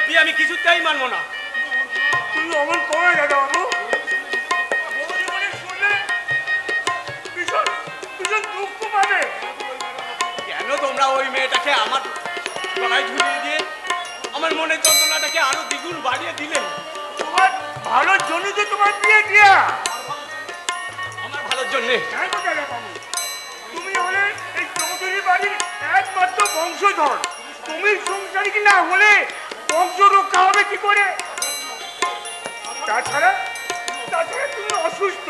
বিয়ে আমি কিছুতেই মানবো না। তুই অমন করে দাদা বাবু, শুনলে ভীষণ ভীষণ দুঃখ পাবে। কেন তোমরা ওই মেয়েটাকে আমার গলায় ঝুলিয়ে দিয়ে আমার মনের যন্ত্রণাটাকে আরো দ্বিগুণ বাড়িয়ে দিলে? তোমার ভালোর জন্য তো তোমার বিয়ে দিয়া। আমার ভালোর জন্যে? হ্যাঁ তো দাদা বাবু, তুমি হলে এই চৌধুরী বাড়ির একমাত্র বংশধর। তুমি সংসারী কি না হলে বংশ রক্ষা হবে কি করে? তাছাড়া তুমি অসুস্থ,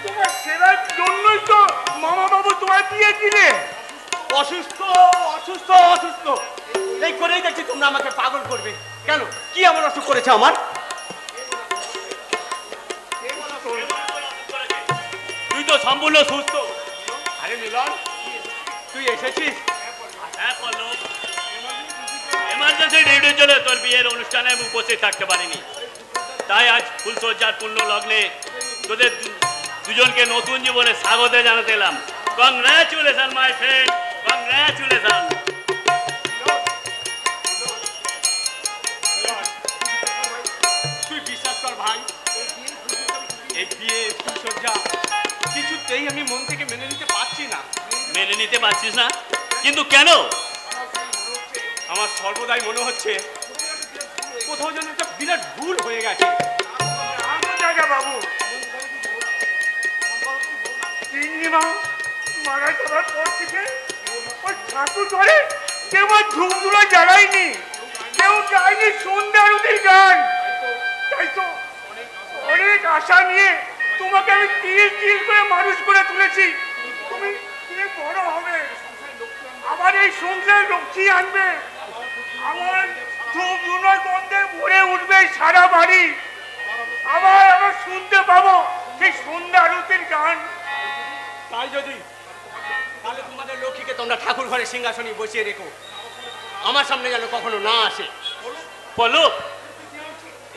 তোমার সেবার জন্যই তো মামা বাবু তোমার বিয়ে দিলে। অসুস্থ অসুস্থ অসুস্থ এই করেই দেখছি তোমরা আমাকে পাগল করবে। কেন, কি এমন অসুখ করেছে আমার? তুই তো সম্পূর্ণ সুস্থ। আরে মিলন, তুই এসেছিস? হ্যাঁ পল্লব, এমার্জেন্সি ডিউটির জন্য তোর বিয়ের অনুষ্ঠানে আমি উপস্থিত থাকতে পারিনি, তাই আজ ফুলসজ্জার পূর্ণ লগ্নে তোদের দুজনকে নতুন জীবনে স্বাগত জানাতে এলাম। Congratulation my friend, congratulation. তুই বিশ্বাস কর ভাই, এই বিয়ে ফুলসজ্জা কিছুতেই আমি মন থেকে মেনে নিতে পারছি না। মেনে নিতে পারছিস না? কিন্তু কেন? আমার সর্বদাই মনে হচ্ছে কোথাও যেন একটা বিরাট ভুল হয়ে গেছে। বাবু, মারা যাবার পর থেকে ওই ঠাকুর ঘরে কেউ ধূপগুলো জ্বালায়নি, কেউ গায়নি সন্ধ্যা আরতির গান। তাই তো অনেক আশা নিয়ে তোমাকে আমি তিল তিল করে মানুষ করে তুলেছি। তুমি বড় হবে, আবার এই সংসারে লক্ষ্মী আনবে, আমার ধূপ ধুনোর গন্ধে ভরে উঠবে সারা বাড়ি। আবার আবার শুনতে পাবো সেই সন্ধ্যা আরতির গান। তাই যদি, তাহলে তোমাদের লক্ষ্মীকে তোমরা ঠাকুর ঘরে সিংহাসনে বসিয়ে রেখো, আমার সামনে যেন কখনো না আসে। পল্লব,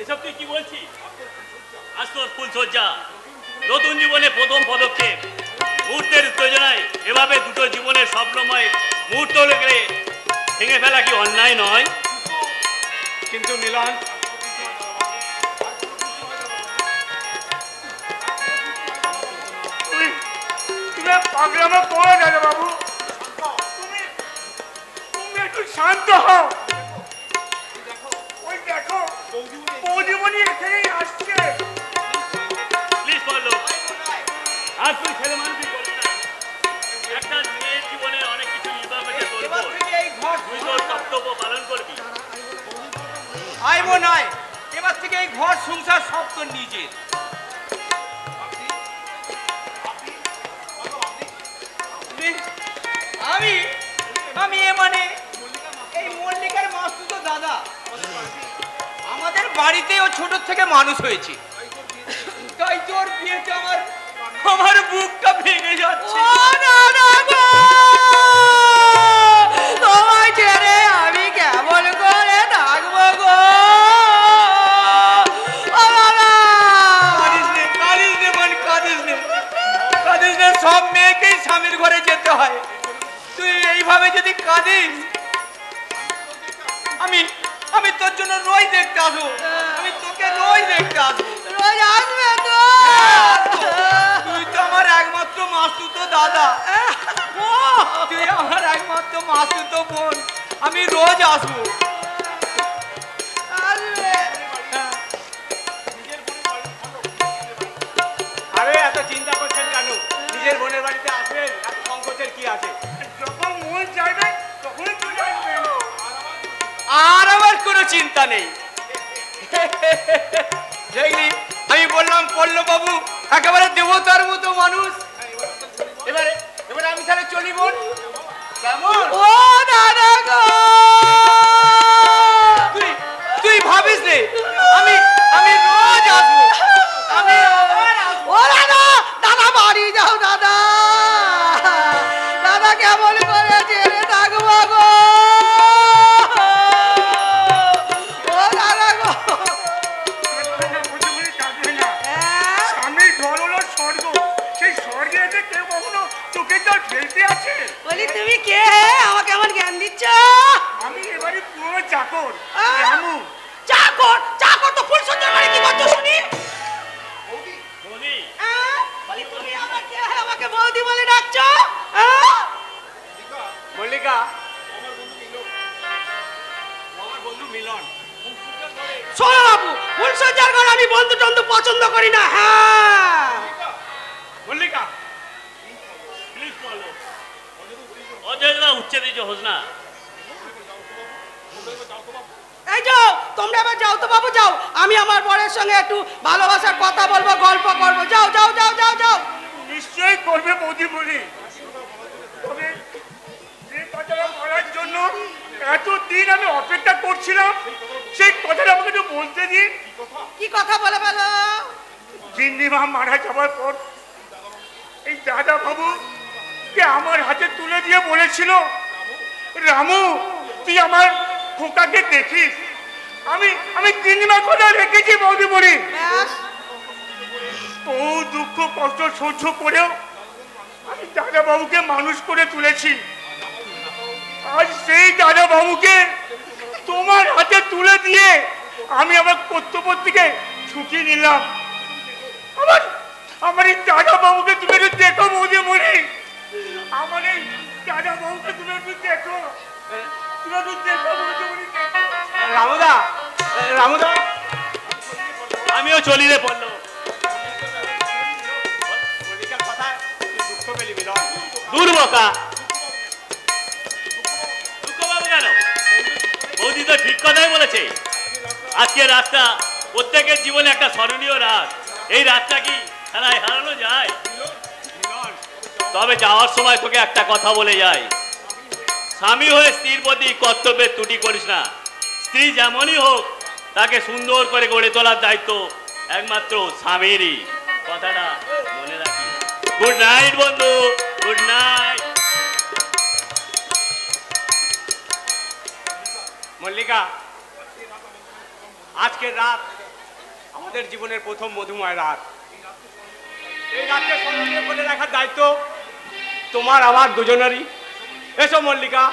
এসব তুই কি বলছিস? আজ তোর ফুলসজ্জা, নতুন জীবনে প্রথম পদক্ষেপ। মুহূর্তের উত্তেজনায় এভাবে দুটো জীবনের স্বপ্নময় মুহূর্ত লেগে ভেঙে ফেলা কি অন্যায় নয়? কিন্তু মিলন, পাগলামো করে দাদা বাবু, তুমি একটু শান্ত হও। ওই দেখো বৌদিমণি এখানেই আসছে। প্লিজ পল্লব, আর তুই ছেলে মানুষই করবি না। একটা মেয়ের জীবনে অনেক কিছু নির্ভর করছে তোর উপর, তুই তোর কর্তব্য পালন করবি। আইব নয়, এবার থেকে এই ঘর সংসার সব তোর নিজের। আমি মানে এই মল্লিকার মাসতুতো দাদা, আমাদের বাড়িতে ও ছোট থেকে মানুষ হয়েছে, তাই তোর বিয়েতে আমার বুকটা ভেঙে যাচ্ছে। তোমায় ছেড়ে আমি কেমন করে থাকবো গো? কাঁদিস নে, সব মেয়েকেই স্বামীর ঘরে যেতে হয়। তুই এইভাবে যদি কাঁদিস, আমি তোর জন্য রোজ দেখতে আসবো, আমি তোকে রোজ দেখতে আসবো। রোজ আসবে তো? তুই তো আমার একমাত্র মাসতুতো দাদা, তুই আমার একমাত্র মাসতুতো বোন, আমি রোজ আসবো। আরে এত চিন্তা করছেন কেন? নিজের বোনের বাড়িতে আসবেন, এত সংকোচের কি আছে? যখন মন চাইবে তখনই চলে আসবেন। আর আমার কোনো চিন্তা নেই। দেখলি, আমি বললাম পল্লব বাবু একেবারে দেবতার মতো মানুষ। এবারে আমি তাহলে চলি বোন, কেমন? ও দাদা গো, তুই ভাবিস রে আমি রোজ আসবো, আমি ও দাদা, দাদা বাড়ি যাও দাদা, দাদা কেমন করে ছেড়ে থাকবো গো? ও দাদা গো, স্বামীর ঘর হলো স্বর্গ, সেই স্বর্গে এসে কেউ কখনো চোখের জল ফেলতে আছে? বলি তুমি কে? আমাকে মল্লিকা, আমার বন্ধু মিলন। শোনো বাবু, ফুলসজ্জার ঘরে আমি বন্ধু টন্ধু পছন্দ করি না। হ্যাঁ মল্লিকা প্লিজ বলো, অজয়দা উচ্ছেদিত হোস না। এই যাও, তোমরা এবার যাও তো বাবু, যাও। আমি আমার বরের সঙ্গে একটু ভালোবাসার কথা বলবো, গল্প করবো। যাও যাও যাও যাও যাও। নিশ্চয়ই করবে বৌদি বলি। তবে যে কথাটা বলার জন্য এতদিন আমি অপেক্ষা করছিলাম, সেই কথাটা আমাকে একটু বলতে দিন। কি কথা বলে বলো? জিন্দিমা মারা যাওয়ার পর এই দাদা বাবু কে আমার হাতে তুলে দিয়ে বলেছিল, রামু তুই আমার খোকাকে দেখিস। আমি জিন্দিমার কথা রেখেছি বৌদি বলি। ও দুঃখ কষ্ট সহ্য করেও আমি দাদা বাবুকে মানুষ করে তুলেছি। আজ সেই দাদা বাবুকে তোমার হাতে তুলে দিয়ে আমি আমার কর্তব্য থেকে ছুটি নিলাম। আমার এই দাদা বাবুকে তুমি একটু দেখো বৌদি মরি। আমার এই দাদা বাবুকে তুমি একটু দেখো, তুমি একটু দেখো বৌদি মরি। রামুদা, রামুদা, আমিও চলি রে পড়লো। দূর বকা, দুঃখ পাবো কেন? বৌদি তো ঠিক কথাই বলেছে। আজকের রাতটা প্রত্যেকের জীবনে একটা স্মরণীয় রাত। এই রাতটা কি খেলায় হারানো যায়? তবে যাওয়ার সময় তোকে একটা কথা বলে যাই, স্বামী হয়ে স্ত্রীর প্রতি কর্তব্যের ত্রুটি করিস না। স্ত্রী যেমনই হোক, তাকে সুন্দর করে গড়ে তোলার দায়িত্ব একমাত্র স্বামীরই। কথাটা মনে রাখি। গুড নাইট বন্ধু, গুড নাইট। মল্লিকা, আজকের রাত আমাদের জীবনের প্রথম মধুময় রাত। এই রাতকে স্মরণীয় করে রাখার দায়িত্ব তোমার আমার দুজনেরই। এসো মল্লিকা,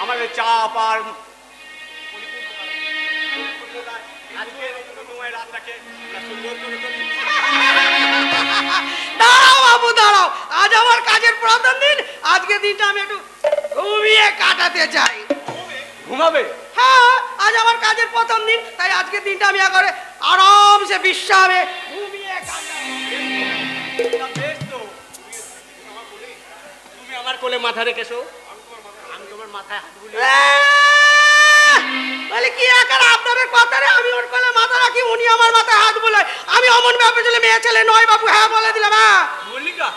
আমাদের চাপ আর দাঁড়াও বাবু দাঁড়াও, আজ আমার কাজের প্রধান দিন। আজকের দিনটা আমি একটু ঘুমিয়ে কাটাতে চাই। ঘুমাবে? হ্যাঁ, আজ আমার কাজের প্রথম দিন, তাই আজকের দিনটা আমি একবারে আরামসে বিশ্রামে ঘুমিয়ে কাটাবো। তুমি আমার কোলে মাথা রেখেছো, আমি তোমার মাথায় হাত বুলিয়ে। বলে কি আকার আপনাদের কথারে আমি ওর কোলে মাথা রাখি, উনি আমার মাথায় হাত বুলায়। আমি অমন ব্যাপার ছেলে, মেয়ে ছেলে নয় বাবু। হ্যাঁ বলে দিলাম। হ্যাঁ মল্লিকা,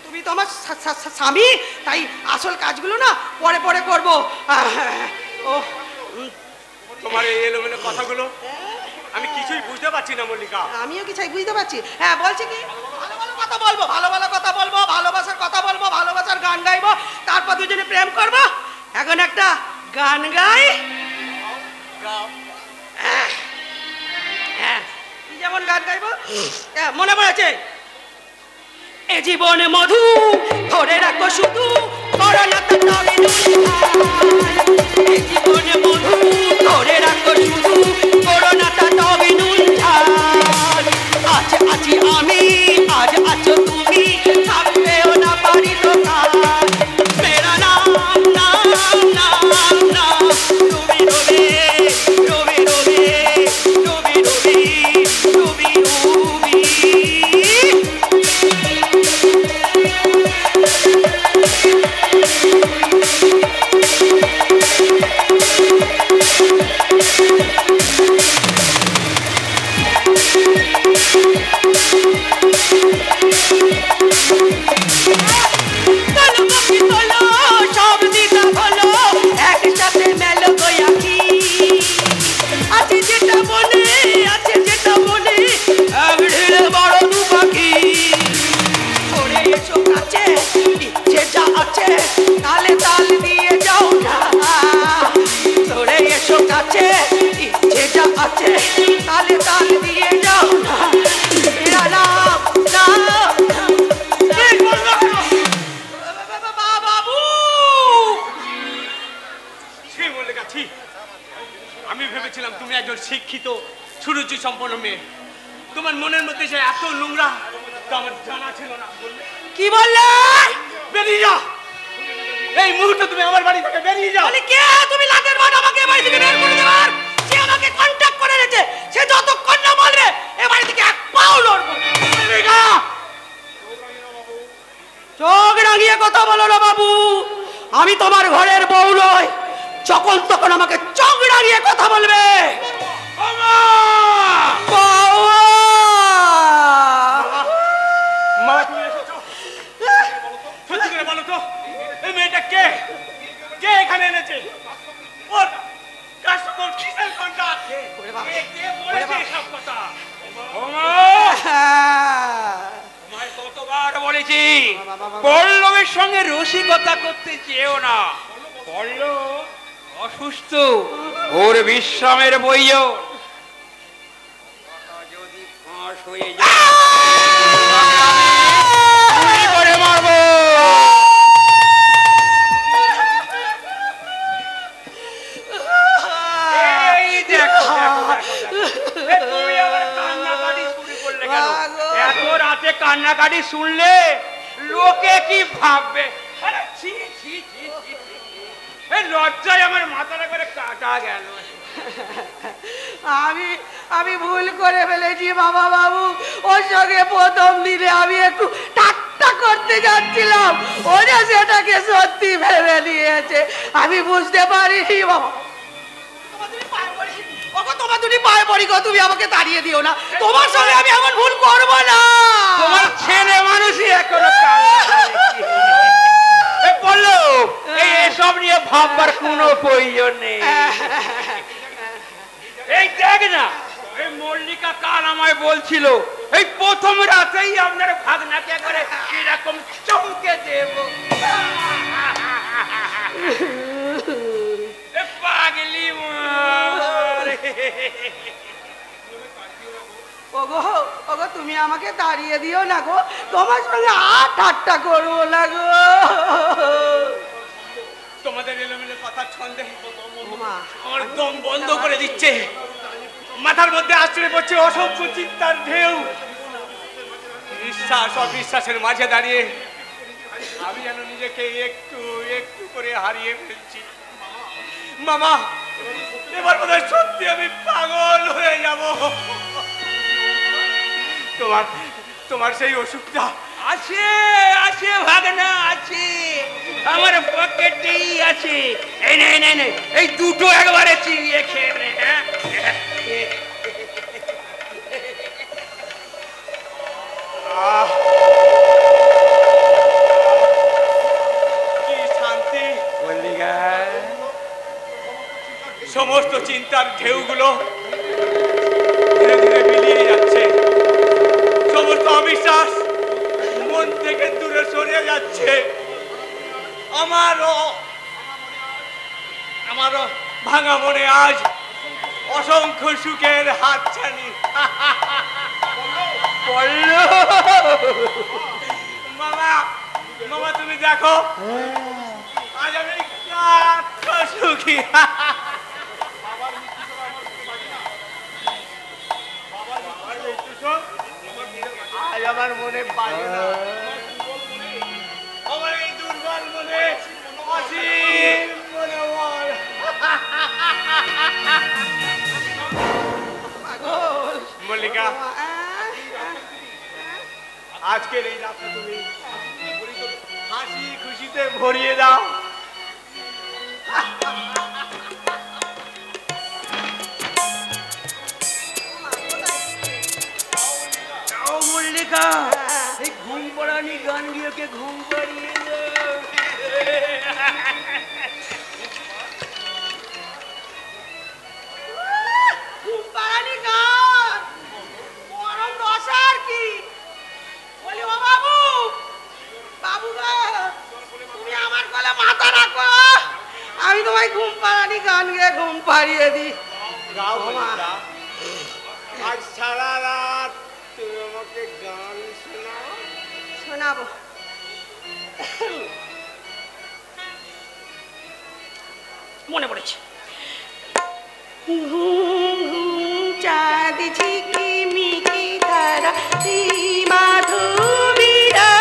তুমি তো আমার স্বামী, তাই আসল কাজগুলো না পরে পরে করবো। ও তোমার এই এলোমেলো কথাগুলো আমি কিছুই বুঝতে পারছি না মল্লিকা। আমিও কিছুই বুঝতে পারছি। হ্যাঁ বলছি কি, ভালো ভালো কথা বলবো, ভালো ভালো কথা বলবো, ভালোবাসার কথা বলবো, ভালোবাসার গান গাইবো, তারপর দুজনে প্রেম করবো। এখন একটা গান গাই। যেমন গান গাইবো মনে পড়েছে, এ জীবনে মধু ধরে রাখো শুধু, করোনা তো তবে এ জীবনে মধু ধরে রাখো শুধু, করোনাটা তবে নুন ঝাল। আজ আছি আমি, আজ আছো তুমি, থাকবেও না পারি তো কাল। মেরা নাম নাম নাম নাম, রবি রবি রবি রবি রবি রবি রবি রবি। তালে তাল দিয়ে যাও না, তোরে এসো কাছে, ইচ্ছে যা আছে তালে তাল দিয়ে যাও না। এরা নাম বাবু। আমি ভেবেছিলাম তুমি একজন শিক্ষিত সুরুচি সম্পন্ন মেয়ে, তোমার মনের মধ্যে সে এত নোংরা তো আমার জানা ছিল না। বললে কি বললে? বেরিয়ে যা, এই মুহূর্তে তুমি আমার বাড়ি থেকে বেরিয়ে যাও। কে তুমি? লাটের বাট আমাকে বাড়ি থেকে বের করে দেবার? সে আমাকে কন্টাক্ট করে রেখেছে, সে যতক্ষণ না বলবে এ বাড়ি থেকে এক পাও লড়বো। চোখ রাঙিয়ে কথা বলো না বাবু, আমি তোমার ঘরের বউ নই, যখন তখন আমাকে চোখ রাঙিয়ে কথা বলবে। মা তুমি এসেছো, সত্যি করে বলো তো এই মেয়েটা কে? কে এখানে এনেছে? ওর কাস্টমার কিসের কন্টাক্ট? কে বলেছে এসব কথা? তোমায় কতবার বলেছি পল্লবের সঙ্গে রসিকতা করতে চেয়েও না। পল্লব অসুস্থ, ওর বিশ্রামের বইও যদি ফাঁস হয়ে যায় করে মারবো। এই দেখো তুমি আবার কান্নাকাটি শুরু করলে কেন? এত রাতে কান্নাকাটি শুনলে লোকে কি ভাববে? আরে ছি ছি ছি ছি, এই লজ্জায় আমার মাথাটা করে কাটা গেল। আমি ভুল করে ফেলেছি বাবা বাবু, ওর সঙ্গে প্রথম দিনে আমি একটু ঠাট্টা করতে যাচ্ছিলাম, ওরা সেটাকে সত্যি ভেবে নিয়েছে, আমি বুঝতে পারিনি বাবা। তোমার দুটি পায়ে পড়ি গো, তুমি আমাকে তাড়িয়ে দিও না, তোমার সঙ্গে আমি এমন ভুল করবো না। তোমার ছেলে মানুষই এখনো বললো এসব নিয়ে ভাববার কোনো প্রয়োজন নেই। এই দেখ না, এই মল্লিকা কাল আমায় বলছিল এই প্রথম রাতেই আপনার ভাগনাকে করে কিরকম চমকে দেব। পাগলি ওগো ওগো, তুমি আমাকে তাড়িয়ে দিও না গো, তোমার সঙ্গে আর ঠাট্টা করবো না গো। তোমাদের এলোমেলো কথা ছন্দে আমার দম বন্ধ করে দিচ্ছে, মাথার মধ্যে আশ্রয় পড়ছে অসংখ্য চিন্তার ঢেউ। বিশ্বাস অবিশ্বাসের মাঝে দাঁড়িয়ে আমি যেন নিজেকে একটু একটু করে হারিয়ে ফেলছি। মামা, এবার বোধহয় সত্যি আমি পাগল হয়ে যাব। তোমার সেই ওষুধটা আছে? আছে ভাগনা, আছে আমার পকেটেই আছে। এই নে নে নে, এই দুটো একবারে চিবিয়ে খেয়ে নে। কি শান্তি মল্লিকা। সমস্ত চিন্তার ঢেউগুলো ধীরে ধীরে মিলিয়ে যাচ্ছে, সমস্ত অবিশ্বাস মন থেকে দূরে সরে যাচ্ছে। আমারও ভাঙা মনে আজ অসংখ্য সুখের হাতছানি। মামা মামা তুমি দেখো, আজ আমি কত সুখী। আজ আমার মনে পায় না, আমার এই দুর্বল মনে অসীম মনোবল। মল্লিকা, আজকের এই রাতটা তুমি হাসি খুশিতে ভরিয়ে দাও। মল্লিকা, এই ঘুম পড়ানি গান দিয়ে ঘুম পাড়িয়ে ঘুম পাড়ানি গান, গরম দশা আর কি বলি। ও বাবু, বাবু গো, তুমি আমার গলা মাথা রাখো, আমি তোমায় ঘুম পাড়ানি গান গিয়ে ঘুম পাড়িয়ে দিই। আজ সারা রাত তুমি আমাকে গান শোনাও। শোনাবো। মনে পড়েছে। চাঁদ ঝিকিমিকি তারা মাধবীরা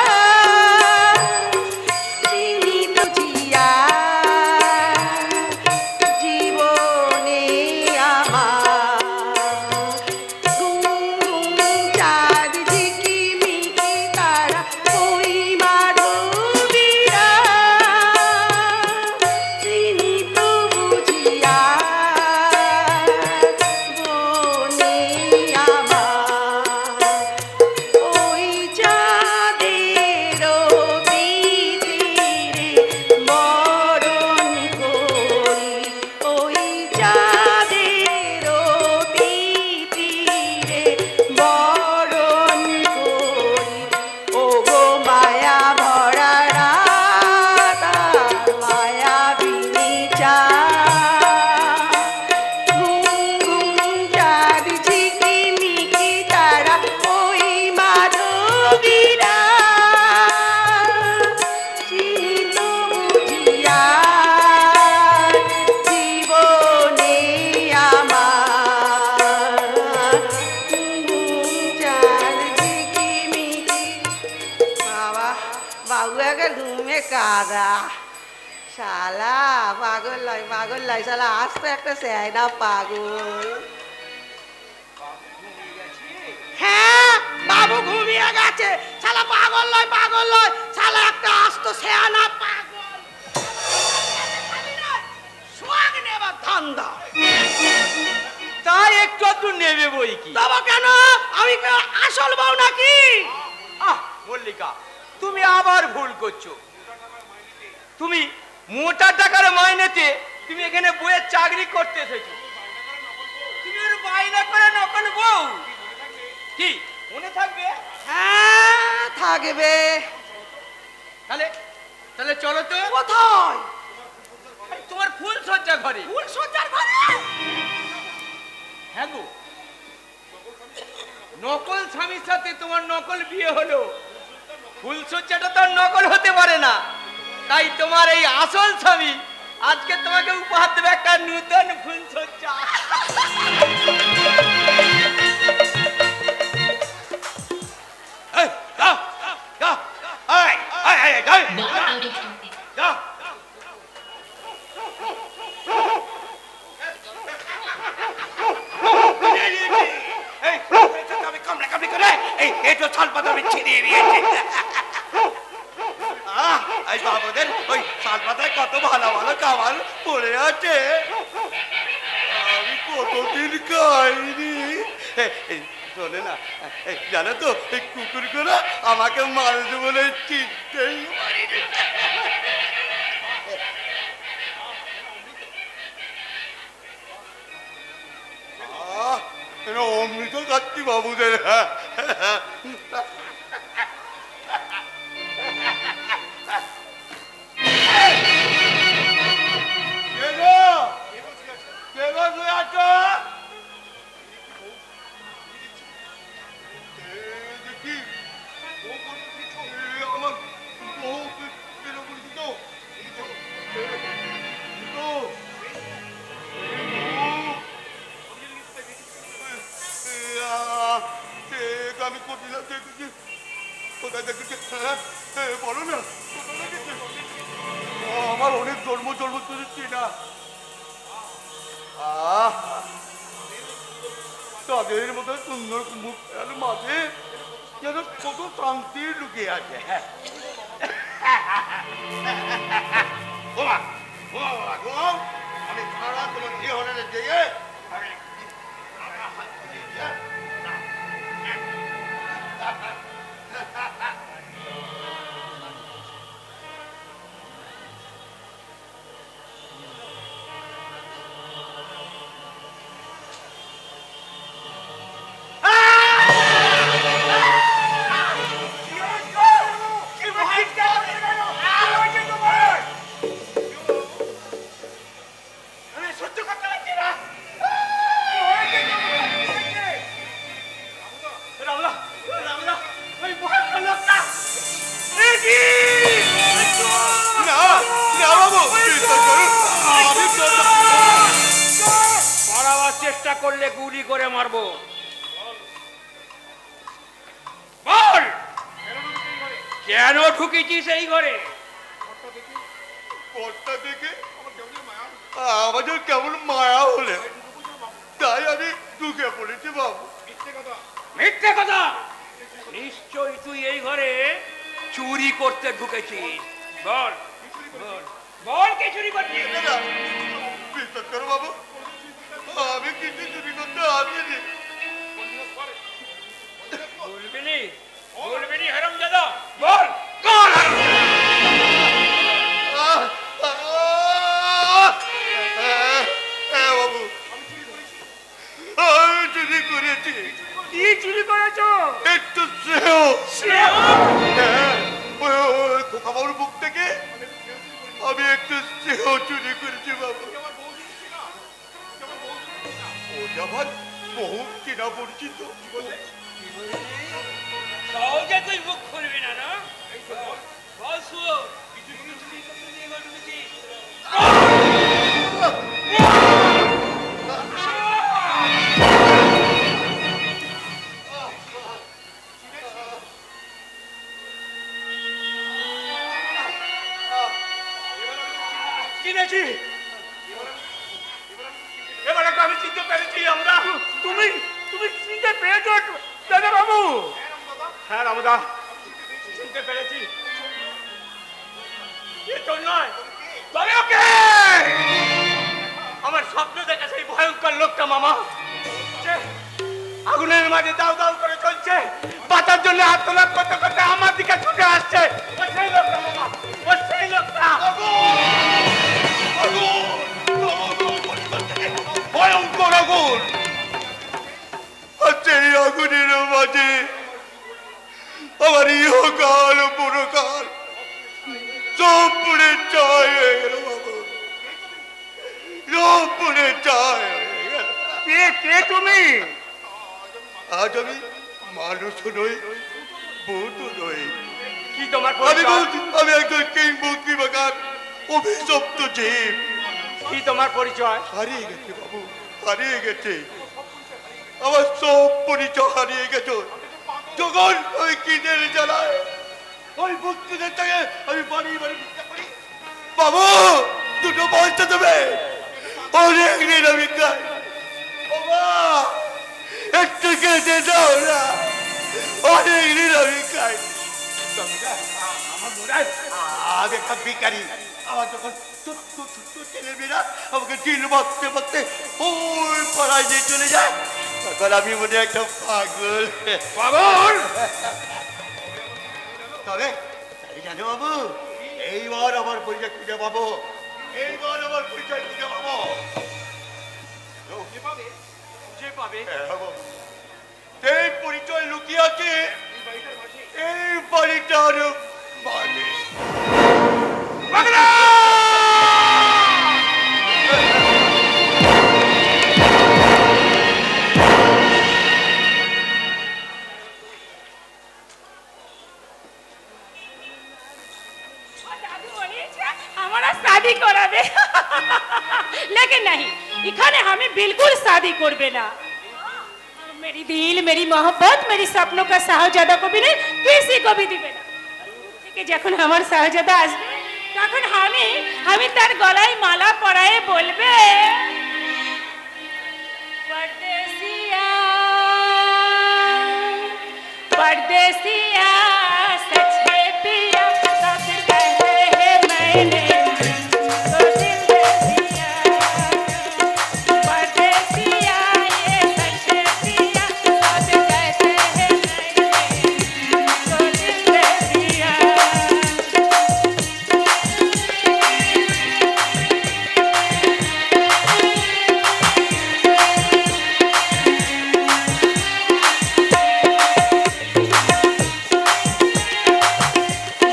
বাবু আগে ঘুমে কাদা শালা পাগল লাই শালা আসতে একটা সেনা পাগল। হ্যাঁ বাবু ঘুমিয়ে গেছে শালা পাগল লয় শালা একটা আসতো সেনা পাগল সোয়াগ নেবার ধান্দা। তাই একটু একটু নেবে বই কি তবে কেন আমি আসল বউ নাকি? মল্লিকা তুমি আবার ভুল করছো। তুমি মোটা টাকার মাইনেতে তুমি এখানে বইয়ের চাকরি করতে এসেছো। তুমি ওর বাইনা করে নকল বউ কি মনে থাকবে? হ্যাঁ থাকবে। তাহলে চলো তো। কোথায়? তোমার ফুল সজ্জা ঘরে। ফুল সজ্জার ঘরে? হ্যাঁ গো, নকল স্বামীর সাথে তোমার নকল বিয়ে হলো, ফুল সজ্জাটা তো নকল হতে পারে না। তাই তোমার এই আসল স্বামী আজকে তোমাকে উপহার দেবে একটা নতুন ফুল সজ্জা। কত ভালো ভালো খাবার পড়ে আছে, আমি কতদিন খাইনি। শোনে না, জানো তো এই কুকুর করে আমাকে মারবে বলে চিনতেই পারিনি। অমৃত খাচ্ছি বাবুদের। আমি কোথায় দেখেছি বলো না, আমার অনেক জন্ম চেনা। তাদের মতো সুন্দর মুখ মাঝে যেন কত শান্তি লুকিয়ে আছে। আমি সারা তোমার ইয়ে হলে যেয়ে চেষ্টা করলে গুলি করে মারবো। বল কেন ঢুকেছিস এই ঘরে? আমাদের কেমন মায়া হলে তাই আমি ঢুকে পড়েছি বাবু। মিথ্যে কথা, নিশ্চয়ই তুই এই ঘরে চুরি করতে ঢুকেছিস। বল বল বল কে চুরি করছিস? বিশ্বাস করো বাবু, আমি কিছু চুরি করতে আসিনি। বলবি হারামজাদা, বল কোন বাবু, আমি চুরি করেছি। কি চুরি করেছো? একটু খোকাবাবুর বুক থেকে আমি একটু স্নেহ চুরি করেছি বাবু। ও যাবার বহু চেনা পরিচিত। সহজে তুই মুখ খুলবি না না? চিনেছি, এবারে আমি চিনতে পেরেছি। আমরা তুমি তুমি চিনতে পেরেছো দাদা বাবু? হ্যাঁ রামদা, চিনতে পেরেছি। এ তোর নয়, তবে ওকে আমার স্বপ্ন দেখা সেই ভয়ঙ্কর লোকটা মামা, সে আগুনের মাঝে দাউ দাউ করে চলছে, বাঁচার জন্য আত্মনাদ করতে করতে আমার দিকে ছুটে আসছে। ও সেই লোকটা মামা, ও সেই লোকটা। ভয়ঙ্কর আগুন, আর সেই আগুনের মাঝে আমার ইহকাল পুরকাল সব পুড়ে চায় হয়ে গেল বাবু, সব পুড়ে চায় হয়ে গেল। কে তুমি? আজ আমি মানুষ নই, ভূত নই। কি তোমার আমি একজন কিংবদন্তি বাগান অভিশপ্ত জীব। কি তোমার পরিচয়? হারিয়ে গেছে বাবু, হারিয়ে গেছে, আমার সব পরিচয় হারিয়ে গেছে। যখন ওই কিনের জ্বালায় ওই ভক্তদের থেকে আমি বাড়ি বাড়ি ভিক্ষা করি, বাবু দুটো পয়সা দেবে, অনেক দিন আমি খাই, বাবা একটু খেতে দাও না, অনেক দিন আমি খাই। আমার মনে হয় আমি একটা ভিখারি। আমার যখন ছোট্ট ছোট্ট ছেলেমেয়েরা আমাকে দিন ভাবতে ভাবতে ওই পাড়ায় নিয়ে চলে যায়, তখন আমি মনে একটা পাগল। পাগল? তবে জানো বাবু, এইবার আমার পরিচয় খুঁজে পাবো, এইবার আমার পরিচয় খুঁজে পাবো। যে পাবে হ্যাঁ বাবু, সেই পরিচয় লুকিয়ে আছে এই বাড়িটার মাঝে। हमारा शादी कराबे लेकिन नहीं, इखाने हमें बिल्कुल शादी करबे ना। मेरी दिल, मेरी मोहब्बत, मेरी सपनों का शाहजादा को भी नहीं, किसी को भी दिबे ना। ठीक है, যখন আমার শাহজাদা আসবে তখন আমি তার গলায় মালা পরায়ে বলবে, परदेसिया परदेसिया सच है पिया, सब कहते हैं मैंने तो दिल दे दिया। परदेसिया ये सच है पिया, सब कहते हैं मैंने तो दिल दे दिया।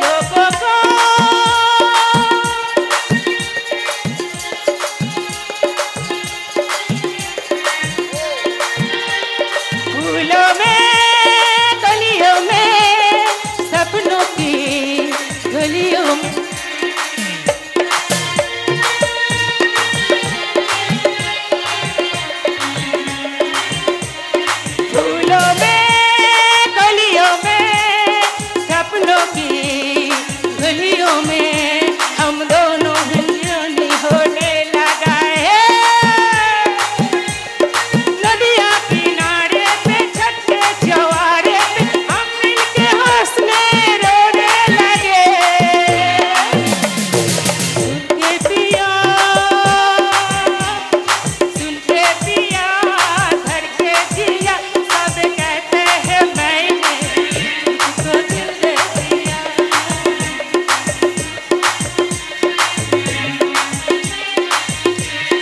लोगों को फूलों में, कलियों में, सपनों की गलियों में फूलों में, कलियों में, सपनों की गलियों में हम दोनों हिंदुनी होने लगा है। नदिया किनारे पे, छत के चौबारे पे हम मिलके हंसने रोने लगे। सुन के पिया धर के जिया, सब कहते हैं मैंने तुझको दिल दे दिया।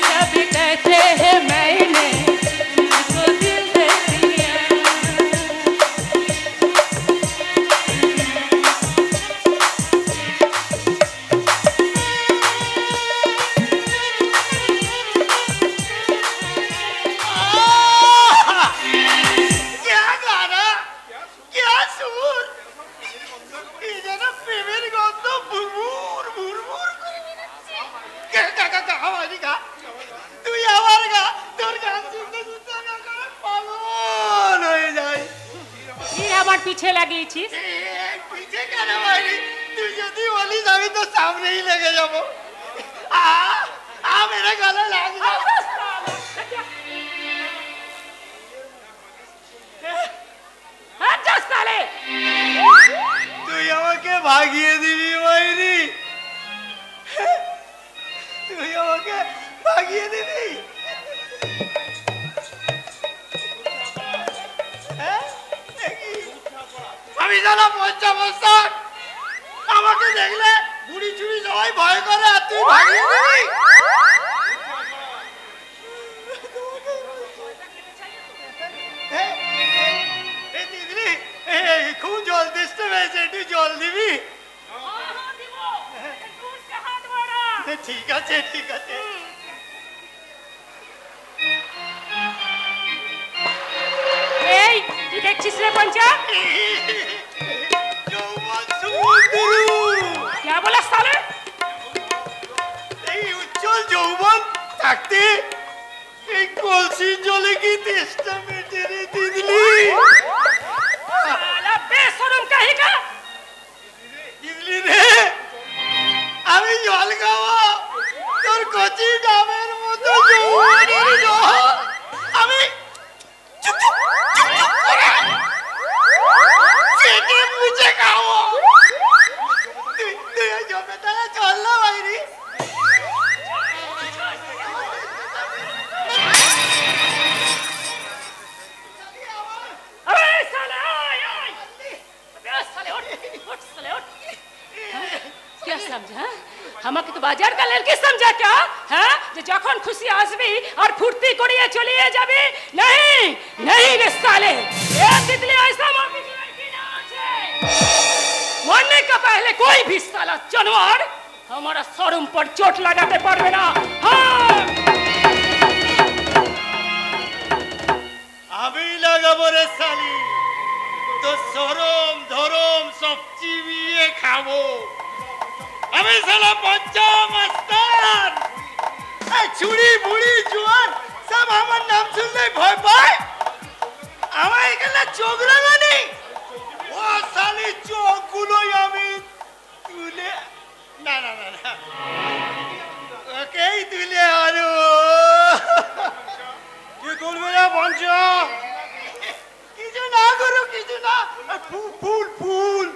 सब कहते हैं मैंने तुझको दिल दे दिया। क्या गाना, क्या सुर, এই যেন প্রেমের গন্ধ ভুরভুর ভুরভুর করে বেরোচ্ছে। গা, আমারই গা, তুই আমার গা, তোর গান শুনতে শুনতে আমি একেবারে পাগল হয়ে যাই। फिर আমার পিছে লাগিয়েছিস। পিছে কেন ভাই, তুই যদি বলিস আমি তো সামনেই লেগে যাবো। मेरे गले लग गया। साले তুই আমাকে ভাগিয়ে দিবি মাইরি, তুই আমাকে ভাগিয়ে দিবি। আমি জানা পঞ্চাবস্থান, আমাকে দেখলে বুড়ি চুড়ি সবাই ভয় করে, আর তুই ভাগিয়ে দিবি। খুব জল তেষ্টা পেয়েছে, একটু জল দিবি? ঠিক আছে ঠিক আছে। এই কি দেখছিস রে পঞ্চা? क्या बोला साले? এই উজ্জ্বল যৌবন থাকতে এই কলসির জলে কি তেষ্টা মেটে রে দিদলি? साला बेशरम कहेगा। দিদলি রে, আমি জল খাবো তোর কচি ডাবের মতো যৌবনের জল আমি চুপ চুপ চুপ চুপ করে চেটে মুছে খাবো। তুই তুই ওই জমে তারা চল না বাইরে। अबे साले आय आय, अबे साले उठ साले उठ। क्या समझा? আমাকে তো বাজার का लड़की समझा क्या? হ্যাঁ, যে যখন খুশি আসবি আর ফুর্তি করিয়ে চলিয়ে যাবি? नहीं नहीं रे साले, ये तितली ऐसा मम्मी की लड़की ना আছে। मरने का पहले कोई भी साला जानवर हमारा शोरूम पर चोट लगाते पारবে না। हाँ আমি লাগাবো রে শালি, তো সরম ধরম সব চিবিয়ে খাবো। আমি শালা পঞ্চমস্তান, এই ছুরি বুড়ি জোয়ান সব আমার নাম শুনলে ভয় পায়। আমার এখানে চোখ রাঙানি, ও শালি চোখগুলোই আমি তুলে না না না না ওকেই তুলে আনো। কি করবে না পঞ্চ? কিছু না করো, কিছু না। ফুল ফুল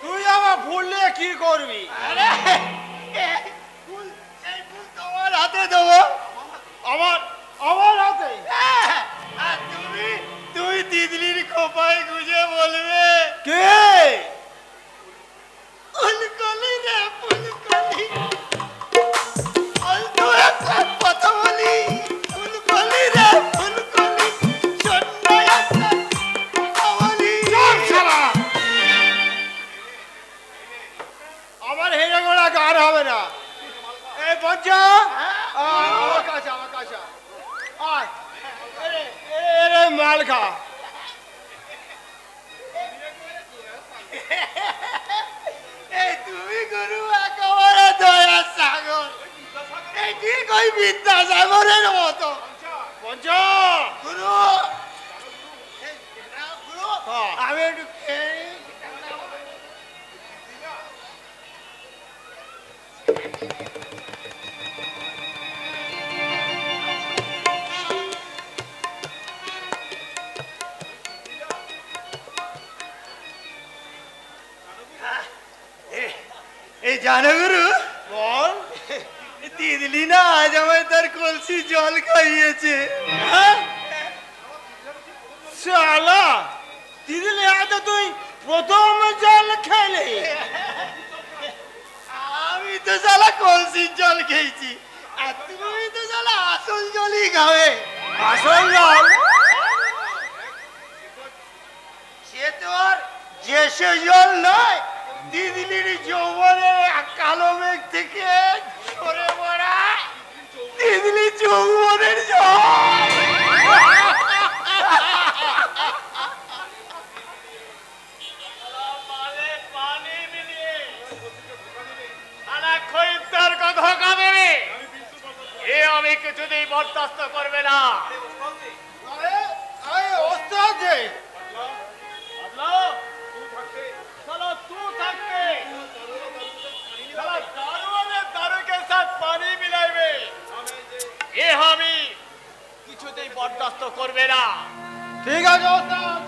তুই আমার ফুল নিয়ে কি করবি? ফুল, এই ফুল তোমার হাতে দেবো। আমার আমার হাতে? আর তুমি তুই তিতলির খোপায় গুজে বলবে কে? ফুলকলি রে ফুলকলি, কথা বলি। ফুলকলি রে ফুলকলি, আমার হেরে গোড়া গান হবে না। এই পঞ্চা আমার কাছে আয়, এরে মাল খা। এই তুমি গুরু একেবারে দয়া সাগর, এই ঠিক ওই বিদ্যাসাগরের মতো। পঞ্চ গুরু, আমি একটু এই জানো গুরু, বল। দিদলি না আজ আমায় তার কলসি জল খাইয়েছে। শালা দিদলি আজ তুই প্রথম জল খেলে? আমি তো শালা কলসির জল খেয়েছি, আর তুমি তো শালা আসল জলই খাবে। আসল জল সে তো আর যে সে জল নয়, দিদিলির যৌবনের কালো মেঘ থেকে ঝরে পড়া দিদিলি যৌবনের জল। আমি কিছুতেই বরদাস্ত করবে না। ওস্তাদ যে তুই থাকতে ঠিক আছে ওস্তাদ,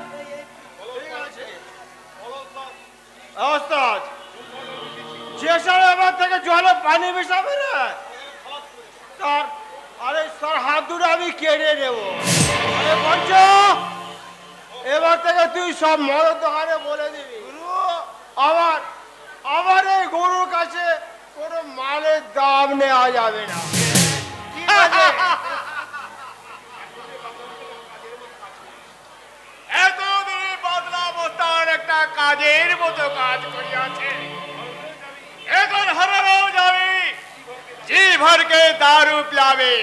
ঠিক আছে ওস্তাদ। যেসব এবার থেকে জলে পানি মেশাবে না তার, আরে স্যার হাত দুটো আমি কেড়ে নেব। আরে পঞ্চ, এবার থেকে তুই সব মদের দোকানে বলে দিবি আমার আমার এই গরুর কাছে কোনো মালের দাম নেওয়া যাবে না, ঠিক আছে? এতদিন বদলা বস্তার একটা কাজের মতো কাজ করিয়াছে, এখন হারানো যাবে, জি ভরকে দারু পিলাবে।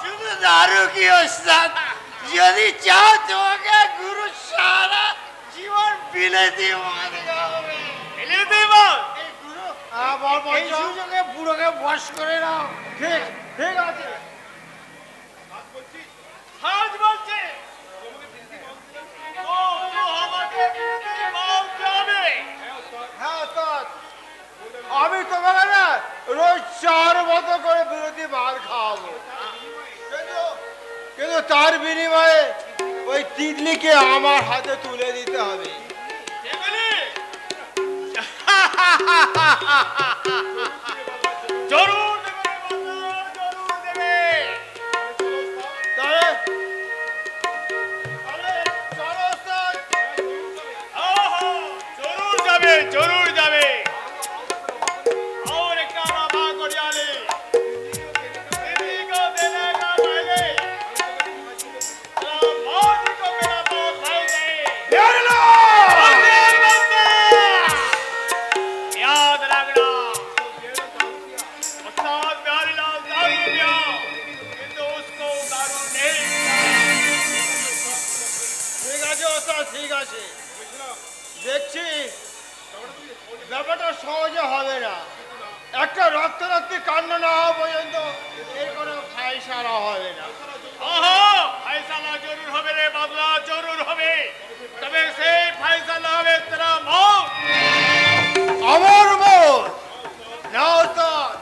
শুধু দারু কি ওস্তাদ, যদি চাও তোমাকে গুরু সারা জীবন বিলেতি মার খাওয়াবে। বিলেতি মার? হ্যাঁ বল পঞ্চ, এই সুযোগে বুড়োকে বশ করে নাও। ঠিক ঠিক আছে। সাজ বলছে ও আমাকে বিলেতি মার যাবে। হ্যাঁ ওস্তাদ, আমি তোমাকে না রোজ 4 মতো করে বিরতি মার খাওয়াবো, কিন্তু তার বিনিময়ে ওই তিতলিকে আমার হাতে তুলে দিতে হবে। জরুর দেবে, জরুর দেবে। তাহলে চলো ওস্তাদ। জরুর যাবে, জরুর যাবে। और एक बाबा कोरियाले दीदी को देने का पहले मौत को मेरा बहुत भाई गए। याद रखना उस्ताद प्यारीलाल दारू पिया, किंतु उसको दारू नहीं। ঠিক আছে ওস্তাদ, ঠিক আছে। দেখছি ব্যাপারটা সহজে হবে না, একটা রক্তারক্তি কাণ্ড না হওয়া পর্যন্ত এর কোনো ফায়সালা হবে না। ফায়সালা জরুর হবে রে বাদলা, জরুর হবে। তবে সেই ফায়সালা হবে তেরা মৌত। আমার মত না ওস্তাদ,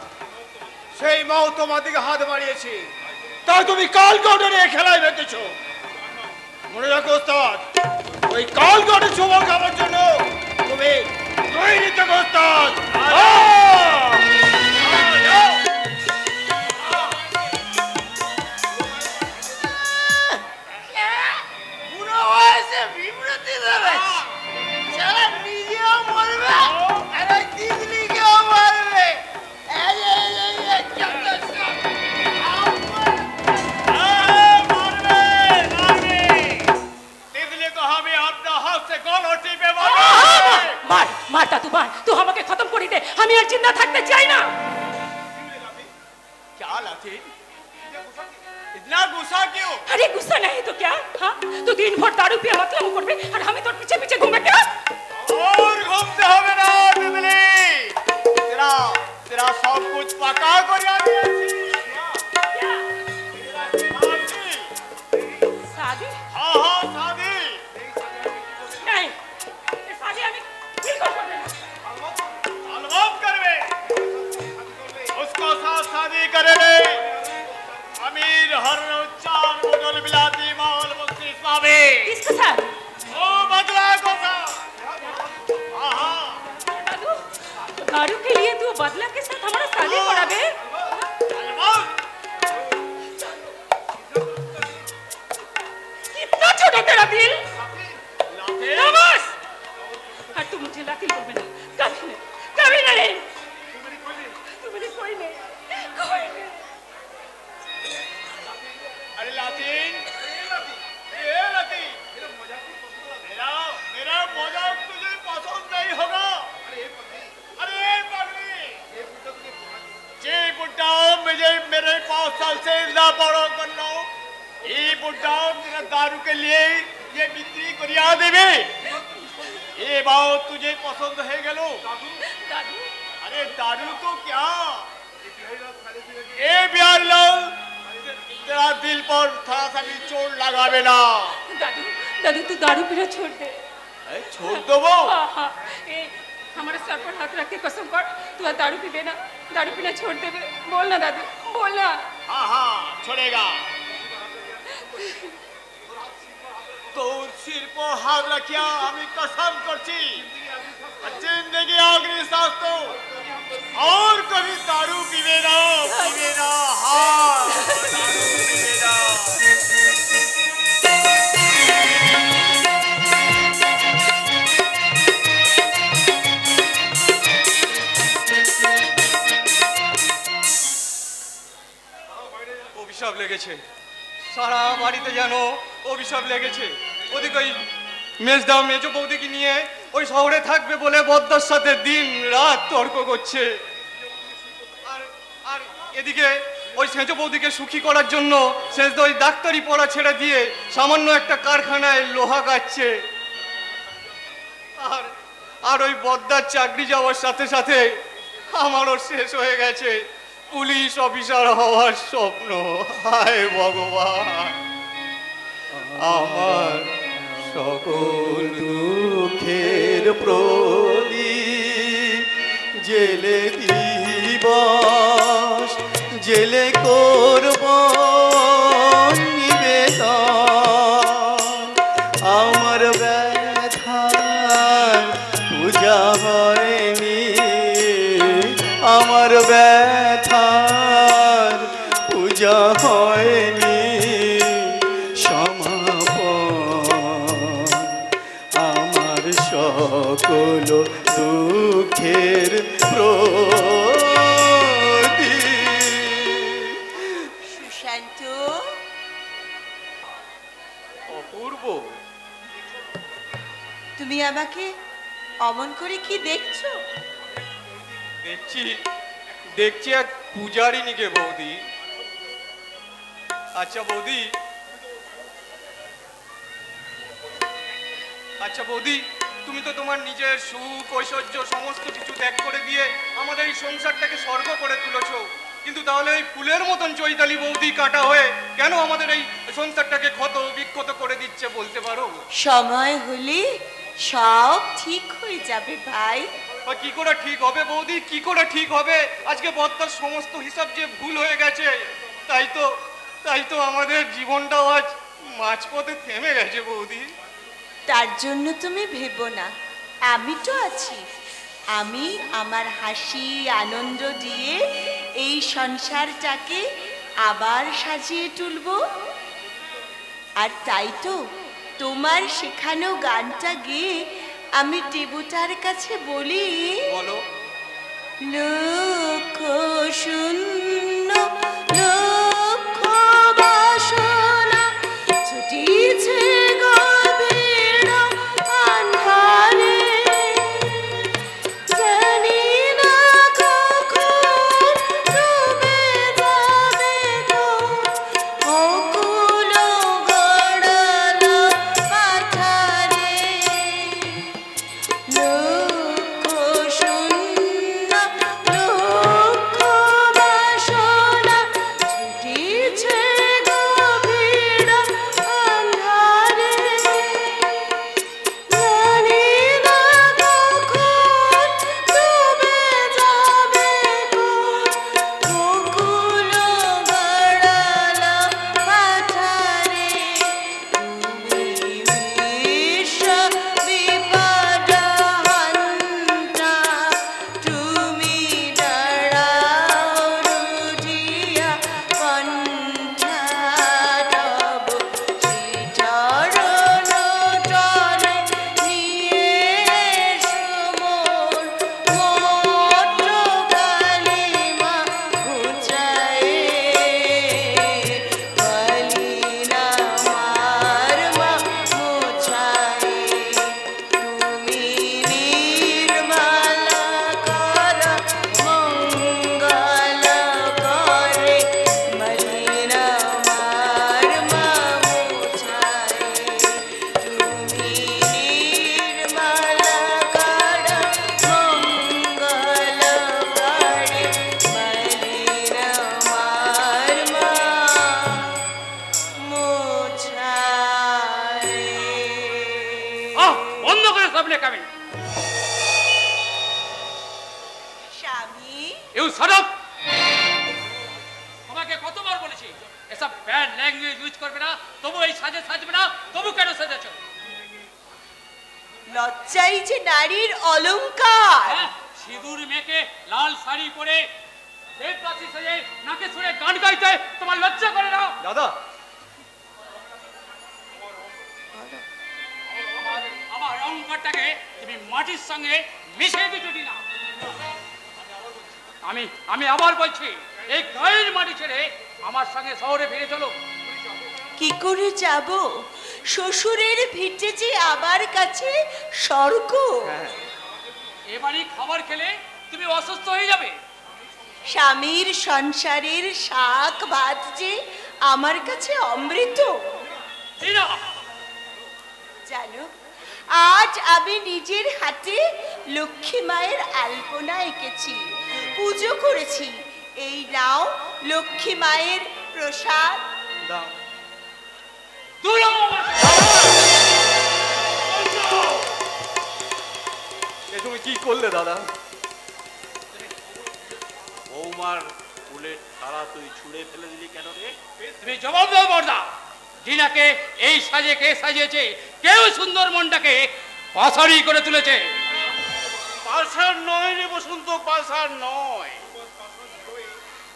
সেই মাও তোমার দিকে হাত বাড়িয়েছি, তাই তুমি কাল গঠনে খেলায় বেঁধেছ। মনে রাখো ওস্তাদ, ওই কাল গঠে সবল খাবার জন্য তুমি তৈরি থেকো ওস্তাদ। বুড়ো বয়সে বিব্রতি দেবে, সারা নিজেও মরবে আর ওই তিতলিকেও মারবে। मार मारता तू मार, तू हमके खत्म कर दे, हम यार जिंदा थकते चाहे ना। क्या लाथिन, इतना गुस्सा क्यों? अरे गुस्सा नहीं तो क्या? हाँ तू दिन भर दारू पिया मतलब करबे और हमें तो पीछे पीछे घूमे क्या? और घूमते होवे ना तितली, तेरा तेरा सब कुछ पका कर यानी क्या? शादी? हाँ हाँ शादी नहीं, ये शादी हमें बिल्कुल करबे ना। अलवाब करवे, उसको साथ शादी करे रे। अमीर हर चार बोतल बिलाती माल बख्शिश पावे। किसके साथ? ओ बदला को साथ। हाँ हाँ दादू, दारू के लिए तू बदला के साथ हमारा शादी कराबे? अलवाब कितना छोटा तेरा दिल? लाथिन ना बस। हाँ तू मुझे लातिल बोलबे ना, कभी नहीं, कभी नहीं। तू मेरी कोई नहीं, कोई नहीं। अरे लाथिन, ये लाथिन, मेरा मेरा मजाक तुझे पसंद नहीं होगा। अरे पगली, जे बुड्ढा मुझे मेरे 5 साल से ना बड़ा कर लो, ये बुड्ढा तेरा दारू के लिए ये बिक्री करिया देवे। ये बात तुझे पसंद है गलो? दादू, अरे दारू तो क्या, ए बिहार लाल तेरा दिल पर थोड़ा सा भी चोट लगावे ना। दादू, दादू तू दारू पीना छोड़ दे। छोड़ दो वो। हाँ हाँ, ए हमारे सर पर हाथ रख के कसम कर, तू आज दारू पीबे ना, दारू पीना छोड़ दे। बोल ना दादू, बोल ना। हाँ हाँ छोड़ेगा। তোর শিল্প হাত রাখিয়া আমি কসম করছি जिंदगी आखिरी सांस तो और कभी दारू पीवे ना हाँ दारू पीवे ना। অভিশাপ লেগেছে, সারা বাড়িতে যেন অভিশাপ লেগেছে। ওদিকে ওই মেজদা মেজ বৌদিকে নিয়ে ওই শহরে থাকবে বলে বদ্দার সাথে দিন রাত তর্ক করছে, আর এদিকে ওই সেজ বৌদিকে সুখী করার জন্য সেজদা ওই ডাক্তারি পড়া ছেড়ে দিয়ে সামান্য একটা কারখানায় লোহা কাটছে। আর ওই বদ্দার চাকরি যাওয়ার সাথে সাথে আমারও শেষ হয়ে গেছে পুলিশ অফিসার হওয়ার স্বপ্ন। হায় ভগবান, আমার সকল দুঃখের প্রদীপ জেলে দিবস জেলে করব নিবেদন। আমার ব্যথার পূজা হয়নি, আমার ব্যথার পূজা হয়নি, আমার সকল দুঃখের প্রদীপ। সুশান্ত, অপূর্ব, তুমি আমাকে অমন করে কি দেখছো? দেখছি এক পূজারিনীকে বৌদি। আচ্ছা বৌদি, তুমি তো তোমার নিজের সুখ ঐশ্বর্য সমস্ত কিছু ত্যাগ করে দিয়ে আমাদের এই সংসারটাকে স্বর্গ করে তুলেছো, কিন্তু তাহলে এই ফুলের মতন চৈতালি বৌদি কাটা হয়ে কেন আমাদের এই সংসারটাকে ক্ষত বিক্ষত করে দিচ্ছে বলতে পারো? সময় হলে সব ঠিক হয়ে যাবে ভাই। কি করে ঠিক হবে বৌদি, কি করে ঠিক হবে? আজকে বদ্দার সমস্ত হিসাব যে ভুল হয়ে গেছে, তাই তো আমাদের জীবনটাও আজ মাঝপথে থেমে গেছে বৌদি। তার জন্য তুমি ভেবো না, আমি তো আছি। আমি আমার হাসি আনন্দ দিয়ে এই সংসারটাকে আবার সাজিয়ে তুলব। আর তাই তো তোমার শেখানো গানটা গেয়ে আমি দেবতার কাছে বলি, বলো। লক্ষ শূন্য লক্ষ বাসনা ছুটিছে গভীর আন্ধারে, জানি না কখন ডুবে যাবে গো অকুল গড়াল পাথারে। লক্ষ শূন্য লক্ষ বাসনা ছুটিছে গভীর আন্ধারে, জানি না কখন ডুবে যাবে গো অকুল গড়াল পাথারে। তুমি বিশ্ব বিপদহন্তা, তুমি দাঁড়াও রুজিয়া কণ্ঠা, তব শ্রীচরণ তলে নিয়ে সমর মোট কালিমা ঘুচায়ে, কালিনা মারমা মোছায়ে। তুমি নির্মলা কর মঙ্গল করে, মলিনা মারমা মোছায়ে। তুমি নির্মলা কর মঙ্গল করে, মলিনা মারমা মোছায়ে। বন্ধ করে সামনে কামি। স্বামী, ইউ শাট আপ। তোমাকে কতবার বলেছি এসব ব্যাড ল্যাঙ্গুয়েজ ইউজ করবে না, তবু এই সাজে সাজবে না, তবু কেন সেজেছ? লজ্জাই যে নারীর অলংকার। সিঁদুর মেখে লাল শাড়ি পরে দেবদাসী সেজে নাকে ছুঁড়ে গান গাইতে তোমার লজ্জা করে না? দাদা আমার অলংকারটাকে তুমি মাটির সঙ্গে মিশিয়ে দিতে না। আমি আবার বলছি, এই গায়ের মাটি ছেড়ে আমার সঙ্গে শহরে ফিরে চলো। কি করে যাব? শ্বশুরের ভিটে যে আমার কাছে স্বর্গ। এবারই খাবার খেলে তুমি অসুস্থ হয়ে যাবে। স্বামীর সংসারের শাক ভাত যে আমার কাছে অমৃত। জানো, আজ আমি নিজের হাতে লক্ষ্মী মায়ের আলপনা এঁকেছি, পুজো করেছি। এই নাও লক্ষ্মী মায়ের প্রসাদ। তুমি কি করলে দাদা? বৌমার ফুলের থালা তুই ছুঁড়ে ফেলে দিলি কেন রে? তুমি জবাব দাও বর্দা, জিনাকে এই সাজে কে সাজিয়েছে? কেউ সুন্দর মনটাকে পাশারি করে তুলেছে। পাশার নয় রে বসন্ত, পাশার নয়।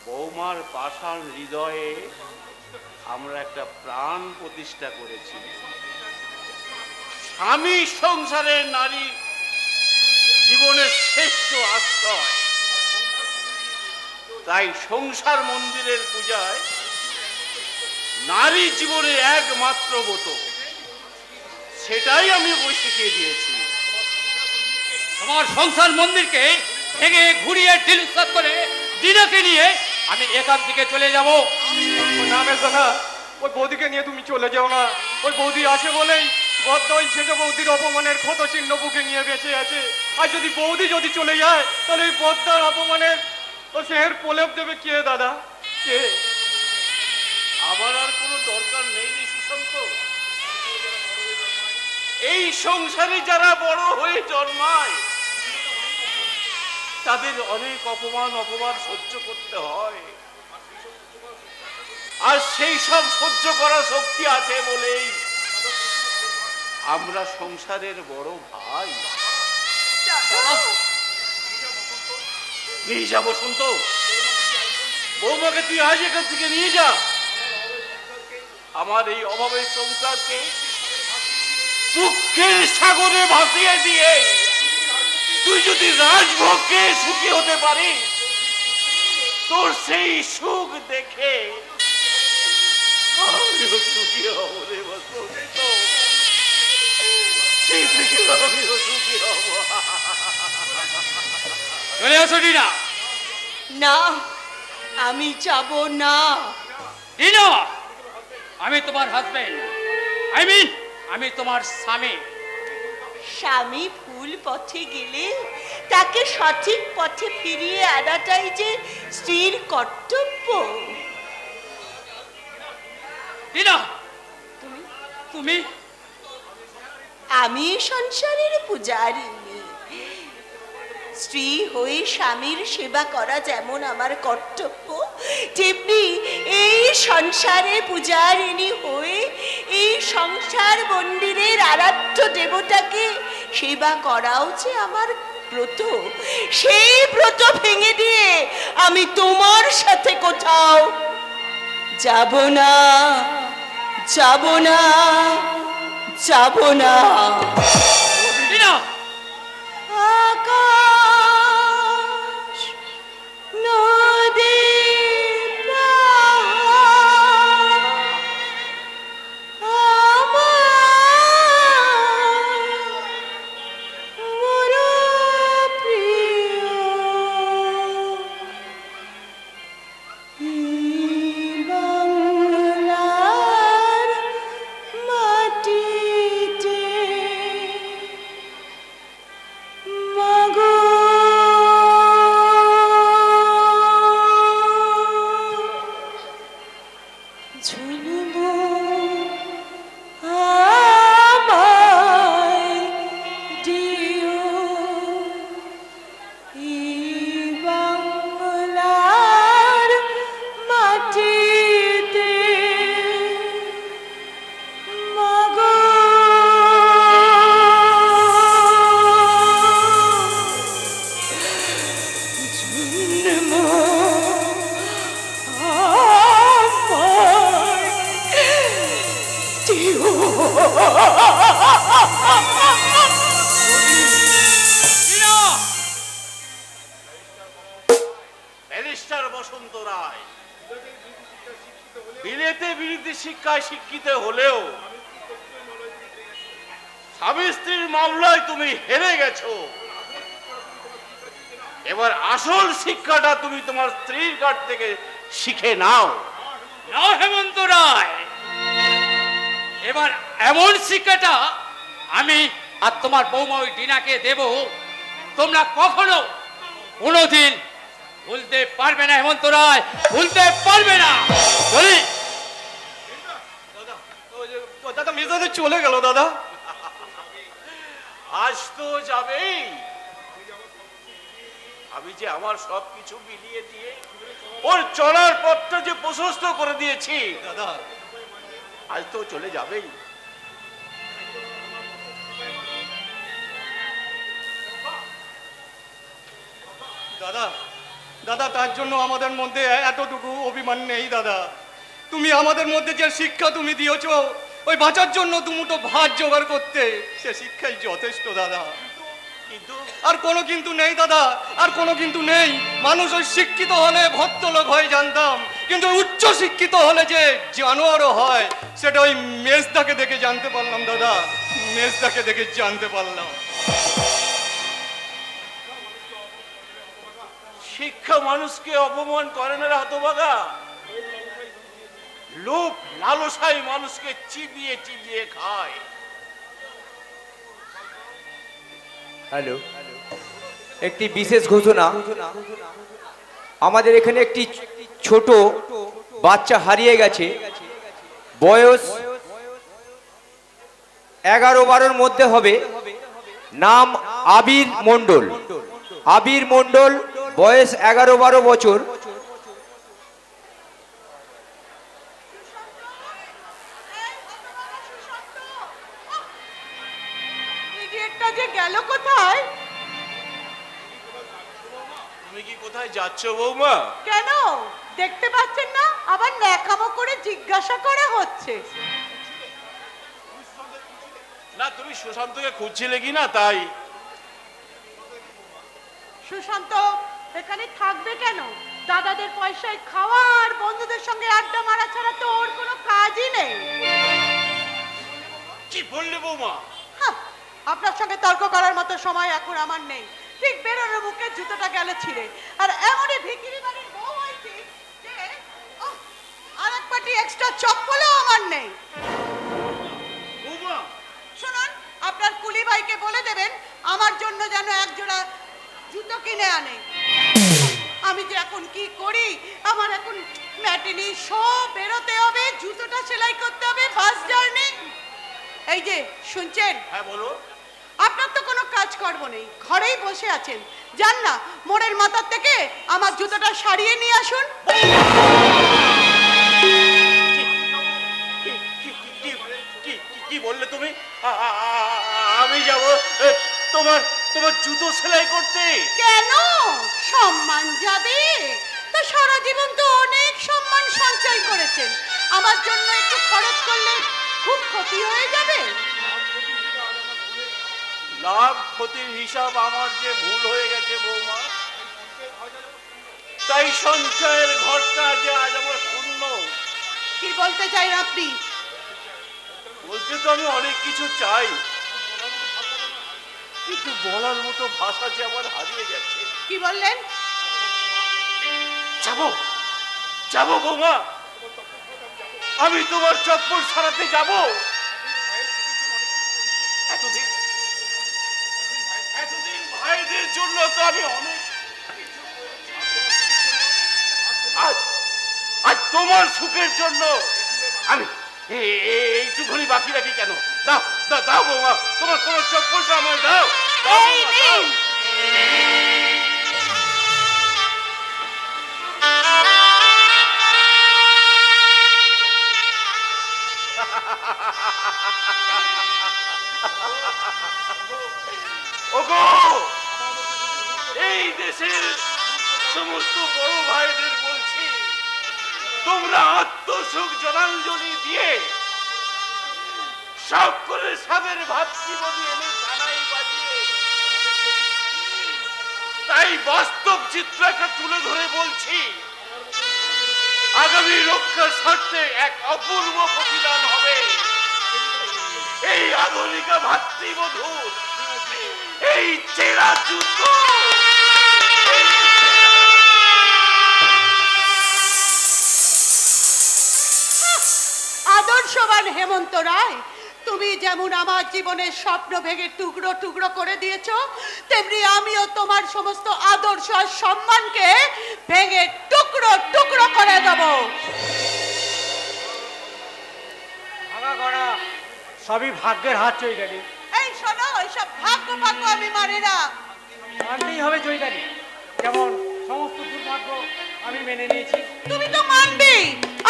বৌমার পাষাণ হৃদয়ে আমরা একটা প্রাণ প্রতিষ্ঠা করেছি। স্বামী সংসারের নারী জীবনের শ্রেষ্ঠ আশ্রয়। তাই সংসার মন্দিরের পূজায় নারী জীবনের একমাত্র ব্রত, সেটাই আমি বই শিখিয়ে দিয়েছি। তোমার সংসার মন্দিরকে ভেঙে ঘুরিয়ে ঢিলসাৎ করে দিনাকে নিয়ে আমি এখান থেকে চলে যাব। না মেজদানা, ওই বৌদিকে নিয়ে তুমি চলে যাও না। ওই বৌদি আছে বলেই বদ্ধ ওই সেজ বৌদির অপমানের ক্ষত চিহ্ন বুকে নিয়ে বেঁচে আছে। আর যদি বৌদি যদি চলে যায়, তাহলে ওই বদ্দার অপমানের ও সেহের প্রলেপ দেবে কে দাদা? কে? আবার আর কোনো দরকার নেই রে সুশান্ত। এই সংসারে যারা বড় হয়ে জন্মায় তাদের অনেক অপমান সহ্য করতে হয়। আর সেই সব সহ্য করার শক্তি আছে বলেই আমরা সংসারের বড় ভাই। নিয়ে যা বসন্ত, বৌমাকে তুই আজ এখান থেকে নিয়ে যা। আমার এই অভাবের সংসারকে দুঃখের সাগরে ভাসিয়ে দিয়ে তুই যদি রাজভোগে সুখী হতে পারিস, তোর সেই সুখ দেখে আমিও সুখী হব রে বসন্ত। সেই থেকে আমিও সুখী হব। চলে আসো ডিনা। না, আমি যাব না। ডিনা, আমি তোমার হাজবেন্ড, আমি তোমার স্বামী। স্বামী ভুল পথে গেলে তাকে সঠিক পথে ফিরিয়ে আনাটাই যে স্ত্রীর কর্তব্য। ডিনা, তুমি? আমি সংসারের পূজারিণী। স্ত্রী হয়ে স্বামীর সেবা করা যেমন আমার কর্তব্য, তেমনি এই সংসারে পূজারিণী হয়ে এই সংসার মন্দিরের আরাধ্য দেবতাকে সেবা করাও যে আমার ব্রত। সেই ব্রত ভেঙে দিয়ে আমি তোমার সাথে কোথাও যাব না, যাব না, যাব না। আকাশ, নদী, মাটিতে শিক্ষায়। বিলেতে বিরোধী শিক্ষায় শিক্ষিত হলেও স্বামী স্ত্রীর মামলায় তুমি হেরে গেছো। এবার আসল শিক্ষাটা তুমি তোমার স্ত্রীর কাছ থেকে শিখে নাও। নাও হেমন্ত রায়, এবার এমন শিক্ষাটা আমি আর তোমার বৌমা ওই ডিনাকে দেব, তোমরা কখনো কোনোদিন ভুলতে পারবে না। হেমন্ত রায়, ভুলতে পারবে না। চলি। দাদা মেজাজে চলে গেল দাদা। আজ তো যাবেই। আমি যে আমার সবকিছু মিলিয়ে দিয়ে ওর চলার পথটা যে প্রশস্ত করে দিয়েছি দাদা, আজ তো চলে যাবেই। দাদা দাদা তার জন্য আমাদের মধ্যে এতটুকু অভিমান নেই দাদা। তুমি আমাদের মধ্যে যে শিক্ষা তুমি দিয়েছ ওই বাঁচার জন্য দুমুটো ভাত জোগাড় করতে, সে শিক্ষাই যথেষ্ট দাদা। কিন্তু আর কোনো কিন্তু নেই দাদা, আর কোনো কিন্তু নেই। মানুষ ওই শিক্ষিত হলে ভদ্রলোক হয় জানতাম, কিন্তু উচ্চ শিক্ষিত হলে যে জানোয়ারও হয় সেটা ওই মেজদাকে দেখে জানতে পারলাম দাদা, মেজদাকে দেখে জানতে পারলাম। শিক্ষা মানুষকে অপমান করে না রে হতভাগা। লোভ লালসাই মানুষকে চিবিয়ে চিবিয়ে খায়। হ্যালো, একটি বিশেষ ঘোষণা। আমাদের এখানে একটি ছোট বাচ্চা হারিয়ে গেছে। বয়স 11-12 মধ্যে হবে। নাম আবির মণ্ডল। আবির মণ্ডল, বয়স 11-12 বছর। যে গেল কোথায়? তুমি কি কোথায় যাচ্ছ বৌমা? কেন দেখতে পাচ্ছেন না? আবার ন্যাকামো করে জিজ্ঞাসা করা হচ্ছে। না তুমি সুশান্তকে খুঁজছিলে কি না তাই। সুশান্ত এখানে থাকবে কেন? দাদাদের পয়সায় খাওয়া আর বন্ধুদের সঙ্গে আড্ডা মারা ছাড়া তো ওর কোনো কাজই নেই। কি বললে বৌমা? আপনার সঙ্গে তর্ক করার মতো সময় এখন আমার নেই। ঠিক বেরোনোর মুখে জুতোটা গেল ছিঁড়ে। আর এমনই ভিখিরি বাড়ির বউ হয়েছি যে আর এক পাটি এক্সট্রা চপ্পলও আমার নেই। বৌমা শুনুন, আপনার কুলি ভাইকে বলে দেবেন আমার জন্য যেন এক জোড়া জুতো কিনে আনে। আমি যে এখন কি করি, আমার এখন ম্যাটিনি শো বেরোতে হবে, জুতোটা সেলাই করতে হবে, বাস জার্নি। এই যে শুনছেন? হ্যাঁ বলো। আপনার তো কোনো কাজ কর্ম নেই, ঘরেই বসে আছেন। যান না মোড়ের মাথার থেকে আমার জুতোটা সারিয়ে নিয়ে আসুন। কি বললে তুমি? আমি যাব তোমার তোমার জুতো সেলাই করতে? কেন? সম্মান যাবে তো? সারা জীবন তো অনেক সম্মান সঞ্চয় করেছেন, আমার জন্য একটু খরচ করলে খুব ক্ষতি হয়ে যাবে। লাভ ক্ষতির হিসাব আমার যে ভুল হয়ে গেছে বৌমা, তাই সঞ্চয়ের ঘরটা যে আজ আমার শূন্য। কি বলতে চাই আপনি? বলতে তো আমি অনেক কিছু চাই, কিন্তু বলার মতো ভাষা যে আমার হারিয়ে গেছে। কি বললেন? যাবো যাবো বৌমা, আমি তোমার চপ্পল সারাতে যাব। এতদিন ভাইদের জন্য তো আমি অনেক আজ আজ তোমার সুখের জন্য আমি এইটুকুনি বাকি রাখি কেন? দাও দাও দাও বৌমা, তোমার তোমার চপ্পলটা আমায় দাও। ওগো, এই দেশের সমস্ত বড় ভাইদের বলছি, তোমরা আত্মসুখ জলাঞ্জলি দিয়ে সব করে সাবের ভাতৃবধূ এনে জানাই বাজিয়ে তাই বাস্তব চিত্র একটা তুলে ধরে বলছি, আগামী রক্ষার স্বার্থে এক অপূর্ব প্রতিদান হবে। এই আধুনিকা ভাতৃবধূর এই চেরা যুদ্ধ। আদর্শবান হেমন্ত রায়, তুমি যেমন আমার জীবনের স্বপ্ন ভেঙে টুকরো টুকরো করে দিয়েছো, তেমনি আমিও তোমার সমস্ত আদর্শ আর সম্মানকে ভেঙে টুকরো টুকরো করে দেব। ভাগা করা সবই ভাগ্যের হাত চৈতালি। এই শোনো, এইসব ভাগ্য ভাগ্য আমি মানি না। মানতেই হবে চৈতালি, যেমন সমস্ত দুর্ভাগ্য আমি মেনে নিয়েছি। তুমি তো মানবেই,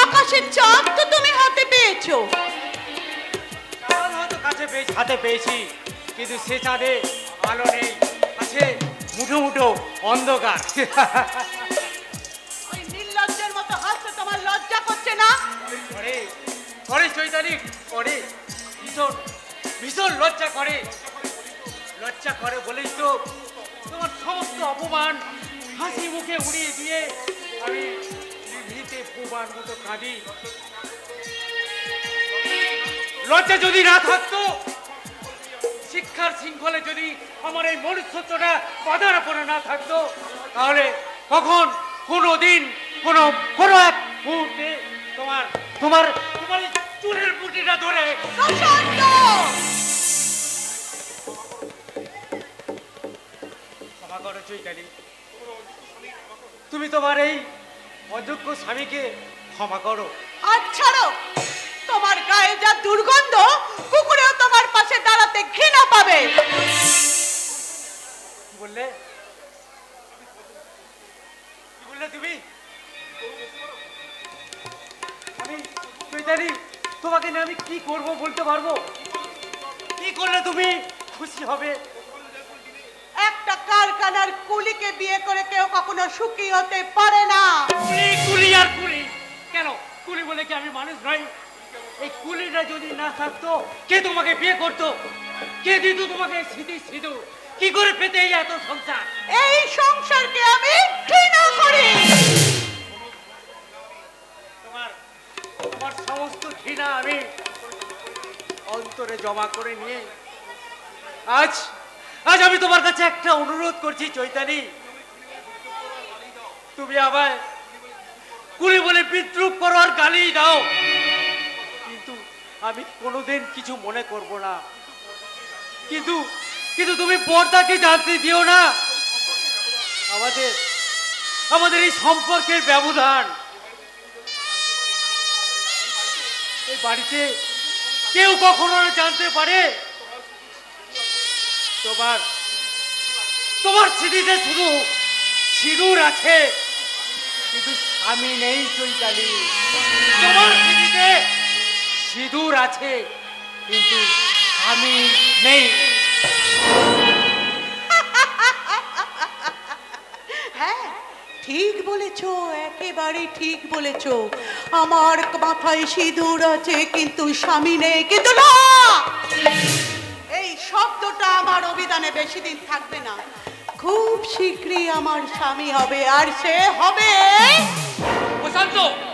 আকাশের চাঁদ তো তুমি হাতে পেয়েছো। চাঁদ হয়তো হাতে পেয়েছি, কিন্তু সে চাঁদে আলো নেই, আছে মুঠো মুঠো অন্ধকার। ওই নির্লজ্জের মতো হাসতে তোমার লজ্জা করছে না? করে করে চৈতালি করে, ভীষণ ভীষণ লজ্জা করে। লজ্জা করে বলেই তো তোমার সমস্ত অপমান হাসি মুখে উড়িয়ে দিয়ে আমি নিভৃতে বোবার মতো কাঁদি। লজ্জা যদি না থাকতো, শিক্ষার শৃঙ্খলে যদি আমার এই মনুষ্যত্বটা বাধার উপরে না থাকতো, তাহলে কখন কোনোদিন কোনো এক মুহূর্তে তোমার তোমার তোমার এই চুলের বুটিটা ধরে ক্ষমা করো চৈতালি, তুমি তোমার এই অযোগ্য স্বামীকে ক্ষমা করো। আর ছাড়ো, তোমার গায়ে যা দুর্গন্ধ, কুকুরেও তোমার পাশে দাঁড়াতে ঘৃণা পাবে। কি বললে তুমি? আমি চৈতালি, তোমাকে নিয়ে আমি কি করব বলতে পারবো? কি করলে তুমি খুশি হবে? একটা কারখানার কুলিকে বিয়ে করে কেউ কখনো সুখী হতে পারে না। কুলি আর কুলি কেন? কুলি বলে কি আমি মানুষ নই? এই কুলিটা যদি না থাকতো, কে তোমাকে বিয়ে করতো? কে দিত তোমাকে সিঁদুর? সিঁদুর কি করে পেতে এই এত সংসার? এই সংসারকে আমি ঘৃণা করি। তোমার সমস্ত ঘৃণা আমি অন্তরে জমা করে নিয়ে আজ আমি তোমার কাছে একটা অনুরোধ করছি চৈতালি, তুমি আবার কুলি বলে বিদ্রুপ করো আর গালি দাও, কিন্তু আমি কোনোদিন কিছু মনে করব না। কিন্তু তুমি পর্দাকে জানতে দিও না। আমাদের এই সম্পর্কের ব্যবধান এই বাড়িতে কেউ কখনো জানতে পারে। তোমার স্মৃতিতে শুধু সিঁদুর আছে, কিন্তু স্বামী নেই চৈতালি। তোমার স্মৃতিতে সিঁদুর আছে, কিন্তু স্বামী নেই। হ্যাঁ, ঠিক বলেছো, একেবারে ঠিক বলেছো। আমার মাথায় সিঁদুর আছে, কিন্তু স্বামী নেই। কিন্তু না, এই শব্দটা আমার অভিধানে বেশি দিন থাকবে না। খুব শীঘ্রই আমার স্বামী হবে, আর সে হবে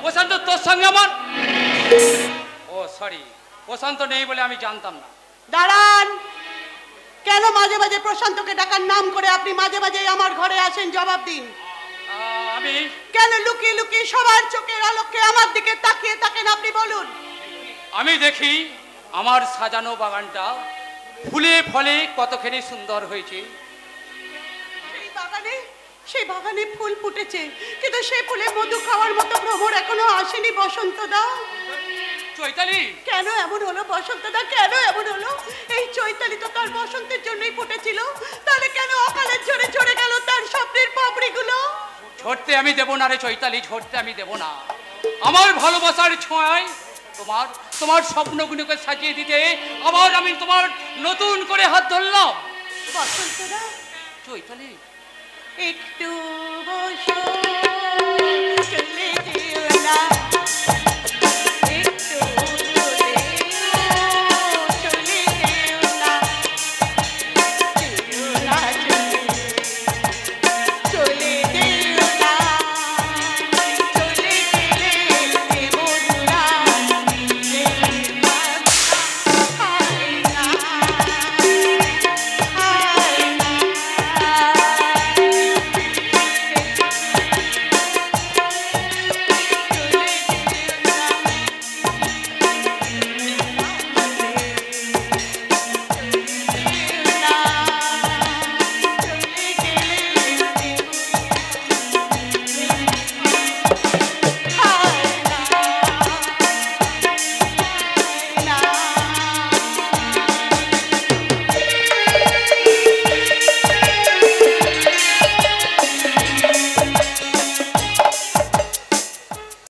প্রশান্ত তোর সঙ্গে আমার সরি, প্রশান্ত নেই বলে আমি জানতাম না। দাঁড়ান, কেন মাঝে মাঝে প্রশান্তকে ডাকার নাম করে আপনি মাঝে মাঝে আমার ঘরে আসেন? জবাব দিন। আমি কেন লুকিয়ে লুকিয়ে সবার চোখের আলোকে আমার দিকে তাকিয়ে থাকেন? আপনি বলুন। আমি দেখি আমার সাজানো বাগানটা ফুলে ফলে কতখানি সুন্দর হয়েছে। সেই বাগানে ফুল ফুটেছে, কিন্তু সেই ফুলে মধু খাওয়ার মতো ভ্রমর এখনো আসেনি। বসন্ত দা, চৈতালি কেন এমন হলো? বসন্ত দা, কেন এমন হলো? এই চৈতালি তো তার বসন্তের জন্যই ফুটেছিল, তাহলে কেন অকালের ঝরে ঝরে গেল তার স্বপ্নের পাপড়িগুলো? ঝরতে আমি দেব না রে চৈতালি, ঝরতে আমি দেব না। আমার ভালোবাসার ছোঁয়ায় তোমার স্বপ্নগুলোকে সাজিয়ে দিতে আবার আমি তোমার নতুন করে হাত ধরলাম। বসন্ত দা, চৈতালি একটু বসো, চলে যেও না।